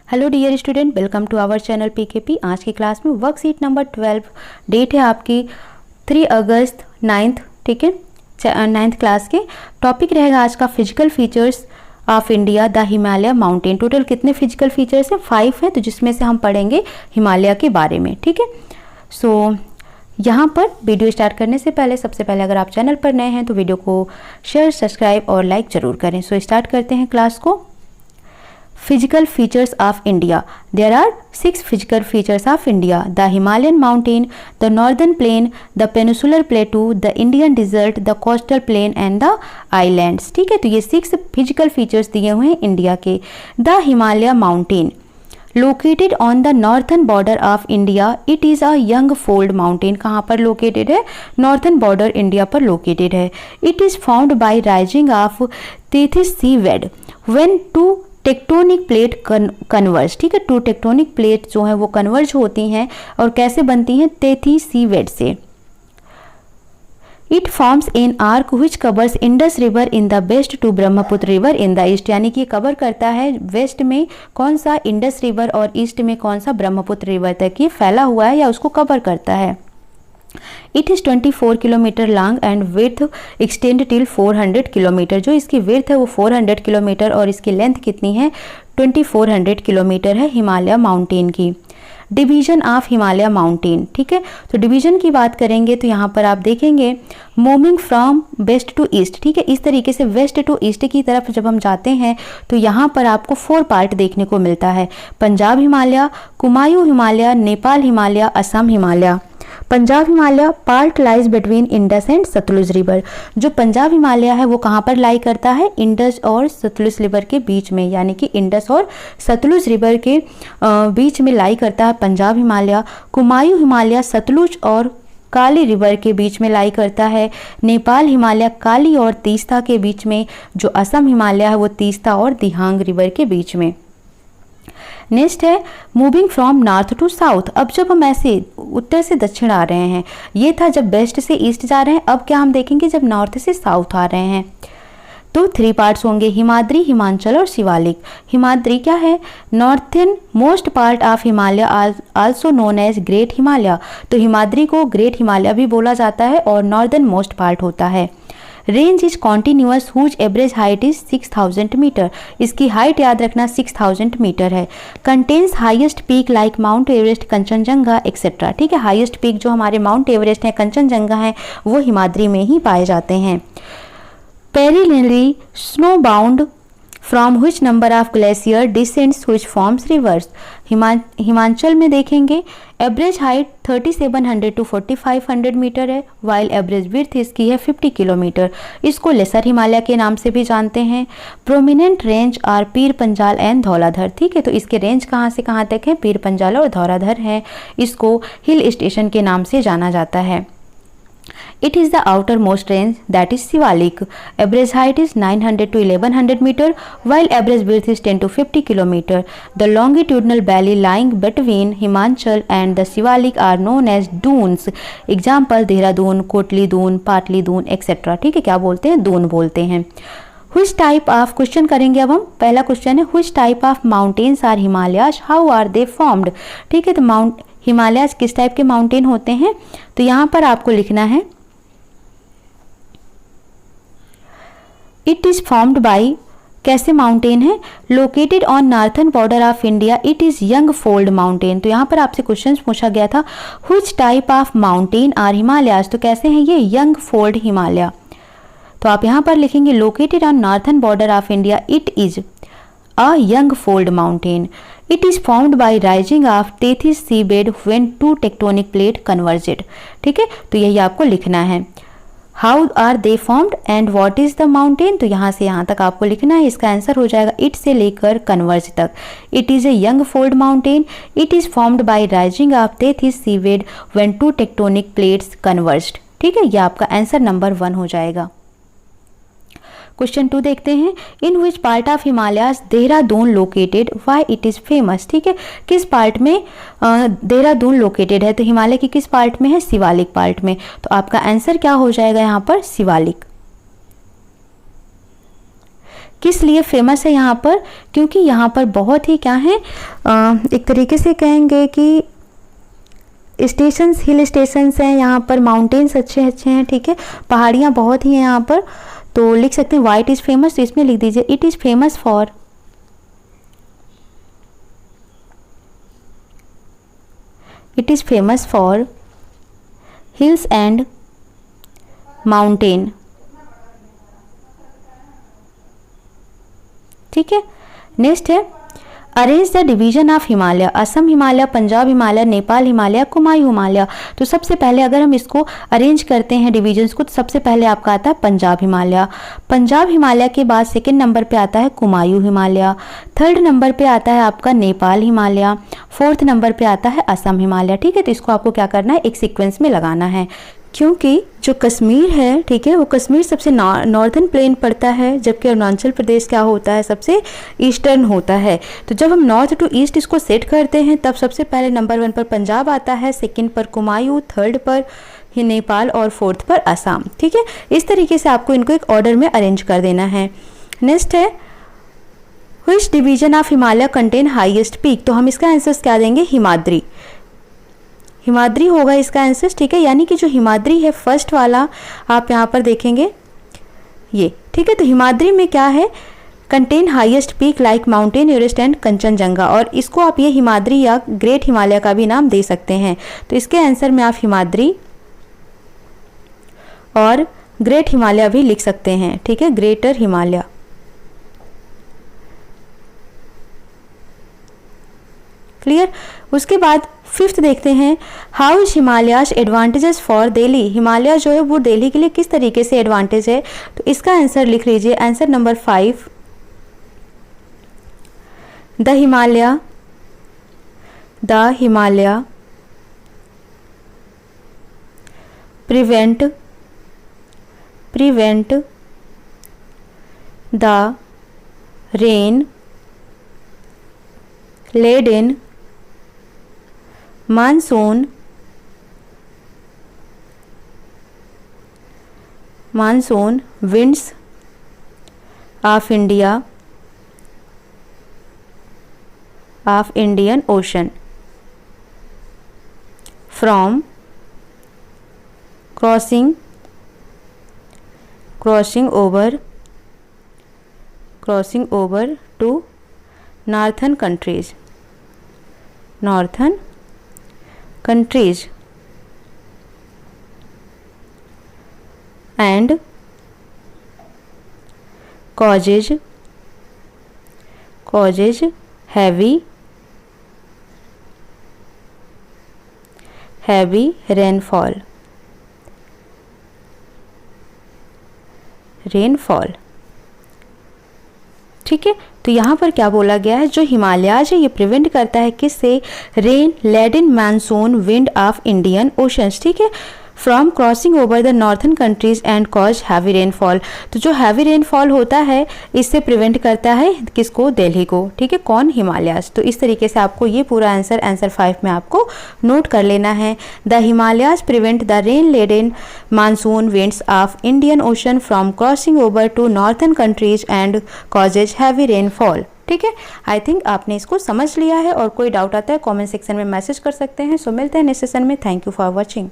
Hello dear student, welcome to our channel PKP. आज की class में वर्कशीट नंबर 12, डेट है आपकी 3 अगस्त 9th, ठीक है, 9th क्लास के। टॉपिक रहेगा आज का physical features of India the Himalaya mountain. Total कितने फिजिकल फीचर्स हैं? 5 हैं, तो जिसमें से हम पढ़ेंगे हिमालय के बारे में, ठीक है। सो यहाँ पर वीडियो स्टार्ट करने से पहले सबसे पहले अगर आप चैनल पर नए हैं तो वीडियो को शेयर, सब्सक्राइब और लाइक जरूर करें। सो स्टार्ट करते हैं क्लास को। Physical features of India. There are 6 physical features of India: the Himalayan mountain, the northern plain, the peninsular plateau, the Indian desert, the coastal plain and the islands. ठीक है, तो ये 6 physical features दिए हुए हैं India के। The Himalaya mountain located on the northern border of India, it is a young fold mountain. कहाँ पर located है? Northern border इंडिया पर located है। It is formed by rising of Tethys seabed when two tectonic plate converge, ठीक है। 2 tectonic plate जो है वो कन्वर्ज होती हैं और कैसे बनती हैं? तेथी सीवेड से। It forms an arc which covers Indus river in the west to Brahmaputra river in the east, यानी कि कवर करता है वेस्ट में कौन सा? इंडस रिवर, और ईस्ट में कौन सा? ब्रह्मपुत्र रिवर तक ये फैला हुआ है या उसको कवर करता है। It is 24 kilometre long and width extend till 400 kilometre. जो इसकी विड्थ है वो 400 किलोमीटर और इसकी लेंथ कितनी है? 2400 किलोमीटर है हिमालय माउंटेन की। डिवीजन ऑफ हिमालय माउंटेन, ठीक है। तो डिवीजन की बात करेंगे तो यहाँ पर आप देखेंगे moving from west to east, ठीक है। इस तरीके से वेस्ट टू ईस्ट की तरफ जब हम जाते हैं तो यहाँ पर आपको 4 पार्ट देखने को मिलता है: Punjab Himalaya, Kumaon Himalaya, Nepal Himalaya, Assam Himalaya. Punjab Himalaya part lies between Indus and Sutlej river. जो पंजाब हिमालय है वो कहाँ पर लाई करता है? इंडस और सतलुज रिवर के बीच में, यानी कि इंडस और सतलुज रिवर के बीच में लाई करता है पंजाब हिमालय। कुमायूं हिमालय सतलुज और काली रिवर के बीच में लाई करता है। नेपाल हिमालय काली और तीस्ता के बीच में। जो असम हिमालय है वो तीस्ता और दिहांग रिवर के बीच में। नेक्स्ट है moving from north to south. अब जब हम ऐसे उत्तर से दक्षिण आ रहे हैं, ये था जब वेस्ट से ईस्ट जा रहे हैं। अब क्या हम देखेंगे? जब नॉर्थ से साउथ आ रहे हैं तो 3 पार्ट्स होंगे: हिमाद्री, हिमांचल और शिवालिक। हिमाद्री क्या है? Northern most part of Himalaya also known as great Himalaya. तो हिमाद्री को ग्रेट हिमालय भी बोला जाता है और नॉर्दर्न मोस्ट पार्ट होता है। Range is continuous whose average height is 6000 meter. इसकी हाइट याद रखना 6000 मीटर है। Contains highest peak like mount Everest, Kanchenjunga etcetera, ठीक है। हाईएस्ट पीक जो हमारे माउंट एवरेस्ट है, कंचनजंगा है, वो हिमाद्री में ही पाए जाते हैं। Perennial snow bound from which number of glacier descends which forms rivers. Himachal में देखेंगे एवरेज हाइट 3700 to 4500 मीटर है, वाइल एवरेज विड्थ इसकी है 50 किलोमीटर। इसको लेसर हिमालय के नाम से भी जानते हैं। Prominent range are Pir Panjal and Dhauladhar, ठीक है। तो इसके रेंज कहाँ से कहाँ तक है? पीर पंजाल और धौलाधर है। इसको हिल स्टेशन के नाम से जाना जाता है। It is the outermost range, that is Shivalik. Average height is 900 to 1100 meter, while average width is 10 to 50 kilometer. The longitudinal valley lying between Himachal and the Shivalik are known as dunes. Example: Dehradun, Kotli Doon, पाटली Doon etcetera, ठीक है। क्या बोलते हैं? दून बोलते हैं। Which type of question करेंगे अब हम। पहला क्वेश्चन है which type of mountains are Himalayas? How are they formed? ठीक है, तो हिमालयाज किस टाइप के माउंटेन होते हैं? तो यहाँ पर आपको लिखना है इट इज फॉर्म्ड बाई, कैसे माउंटेन है? Located on northern border of India, it is young fold mountain. तो यहाँ पर आपसे क्वेश्चन पूछा गया था which type of mountain are Himalayas, तो कैसे हैं ये? Young fold Himalaya. तो आप यहाँ पर लिखेंगे located on northern border of India, it is a young fold mountain. It is formed by rising of Tethys seabed when 2 tectonic plate converged, ठीक है। तो यही आपको लिखना है। How are they formed and what is the mountain, तो यहाँ से यहाँ तक आपको लिखना है। इसका आंसर हो जाएगा इट से लेकर कन्वर्ज तक। It is a young fold mountain. It is formed by rising of Tethys seabed when 2 tectonic plates converged, ठीक है। यह आपका आंसर नंबर 1 हो जाएगा। क्वेश्चन 2 देखते हैं। In which part of Himalayas Dehradun located, why it is famous, ठीक है। किस पार्ट में देहरादून लोकेटेड है? तो हिमालय की किस पार्ट में है? शिवालिक पार्ट में। तो आपका आंसर क्या हो जाएगा यहाँ पर? शिवालिक। किस लिए फेमस है यहाँ पर? क्योंकि यहाँ पर बहुत ही क्या है, एक तरीके से कहेंगे कि स्टेशंस, हिल स्टेशंस हैं यहाँ पर, माउंटेन्स अच्छे अच्छे हैं, ठीक है, पहाड़ियाँ बहुत ही हैं यहाँ पर। तो लिख सकते हैं वाई इट इज़ फेमस, तो इसमें लिख दीजिए it is famous for, it is famous for hills and mountain. ठीक है, नेक्स्ट है arrange the division of Himalaya, Assam Himalaya, Punjab Himalaya, Nepal Himalaya, Kumaon Himalaya. तो सबसे पहले अगर हम इसको अरेंज करते हैं डिवीजन्स को, तो सबसे पहले आपका आता है पंजाब हिमालय। पंजाब हिमालय के बाद सेकंड नंबर पे आता है कुमायूं हिमालय, थर्ड नंबर पे आता है आपका नेपाल हिमालय, फोर्थ नंबर पे आता है असम हिमालय। ठीक है, तो इसको आपको क्या करना है, एक सीक्वेंस में लगाना है, क्योंकि जो कश्मीर है, ठीक है, वो कश्मीर सबसे नॉर्दर्न प्लेन पड़ता है, जबकि अरुणाचल प्रदेश क्या होता है, सबसे ईस्टर्न होता है। तो जब हम नॉर्थ टू ईस्ट इसको सेट करते हैं, तब सबसे पहले नंबर 1 पर पंजाब आता है, सेकंड पर कुमायूं, थर्ड पर नेपाल और फोर्थ पर असम। ठीक है, इस तरीके से आपको इनको एक ऑर्डर में अरेंज कर देना है। नेक्स्ट है which division of Himalaya contain highest peak. तो हम इसका आंसर क्या देंगे, हिमाद्री, हिमाद्री होगा इसका आंसर। ठीक है, यानी कि जो हिमाद्री है फर्स्ट वाला, आप यहाँ पर देखेंगे ये, ठीक है। तो हिमाद्री में क्या है, contain highest peak like mountain Everest and Kanchenjunga, और इसको आप ये हिमाद्री या ग्रेट हिमालय का भी नाम दे सकते हैं। तो इसके आंसर में आप हिमाद्री और ग्रेट हिमालय भी लिख सकते हैं। ठीक है, ग्रेटर हिमालय। क्लियर। उसके बाद फिफ्थ देखते हैं, how is Himalayas advantages for Delhi. Himalaya जो है वो दिल्ली के लिए किस तरीके से एडवांटेज है, तो इसका आंसर लिख लीजिए, answer number 5, the Himalaya prevent the rain laden monsoon winds of Indian Ocean from crossing over to northern countries and causes heavy rainfall। ठीक है, तो यहाँ पर क्या बोला गया है, जो हिमालयाज है ये प्रिवेंट करता है किससे, rain laden monsoon wind of Indian oceans. ठीक है, from crossing over the northern countries and cause heavy rainfall. तो जो हैवी रेनफॉल होता है इससे प्रिवेंट करता है किसको, दिल्ली को। ठीक है, कौन, हिमालयाज। तो इस तरीके से आपको ये पूरा आंसर 5 में आपको नोट कर लेना है। The Himalayas prevent the rain laden monsoon winds of Indian ocean from crossing over to northern countries and causes heavy rainfall. ठीक है, आई थिंक आपने इसको समझ लिया है, और कोई डाउट आता है कमेंट सेक्शन में मैसेज कर सकते हैं। सो मिलते हैं नेक्स्ट सेशन में। Thank you for watching.